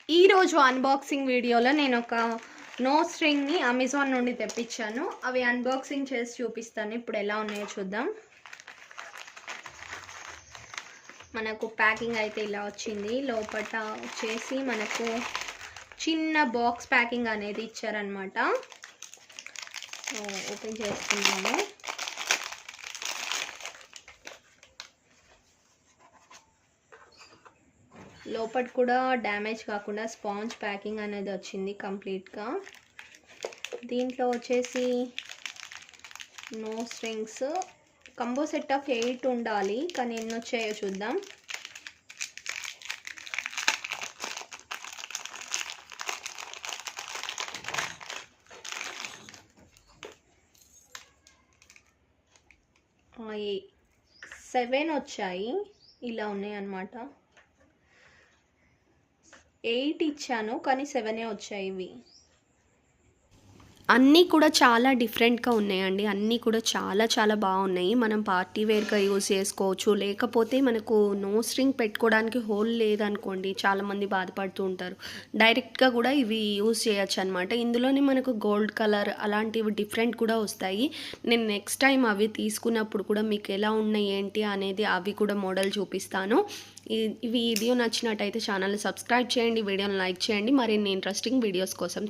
ఈరోజు అన్బాక్సింగ్ వీడియోలో నేను ఒక నో స్ట్రింగ్ని అమెజాన్ నుండి తెప్పించాను. అవి అన్బాక్సింగ్ చేసి చూపిస్తాను. ఇప్పుడు ఎలా ఉన్నాయో చూద్దాం. మనకు ప్యాకింగ్ అయితే ఇలా వచ్చింది. లోపల వచ్చేసి మనకు చిన్న బాక్స్ ప్యాకింగ్ అనేది ఇచ్చారనమాట. ఓపెన్ చేసుకుందాము. లోపల కూడా డ్యామేజ్ కాకుండా స్పాంజ్ ప్యాకింగ్ అనేది వచ్చింది కంప్లీట్గా. దీంట్లో వచ్చేసి no strings combo set of 8 ఉండాలి, కానీ ఎన్ని వచ్చాయో చూద్దాం. ఆ 7 వచ్చాయి, ఇలా ఉన్నాయి అన్నమాట. 8 ఇచ్చాను కానీ 7 వచ్చాయి. ఇవి అన్నీ కూడా చాలా డిఫరెంట్గా ఉన్నాయండి. అన్నీ కూడా చాలా చాలా బాగున్నాయి. మనం పార్టీ వేర్గా యూజ్ చేసుకోవచ్చు. లేకపోతే మనకు నో స్ట్రింగ్ పెట్టుకోవడానికి హోల్ లేదనుకోండి, చాలామంది బాధపడుతూ ఉంటారు. డైరెక్ట్గా కూడా ఇవి యూజ్ చేయొచ్చు అనమాట. ఇందులోనే మనకు గోల్డ్ కలర్ అలాంటివి డిఫరెంట్ కూడా వస్తాయి. నేను నెక్స్ట్ టైం అవి తీసుకున్నప్పుడు కూడా మీకు ఎలా ఉన్నాయి ఏంటి అనేది అవి కూడా మోడల్ చూపిస్తాను. ఈ వీడియో నచ్చినట్టయితే ఛానల్ని సబ్స్క్రైబ్ చేయండి, వీడియోని లైక్ చేయండి. మరిన్ని ఇంట్రెస్టింగ్ వీడియోస్ కోసం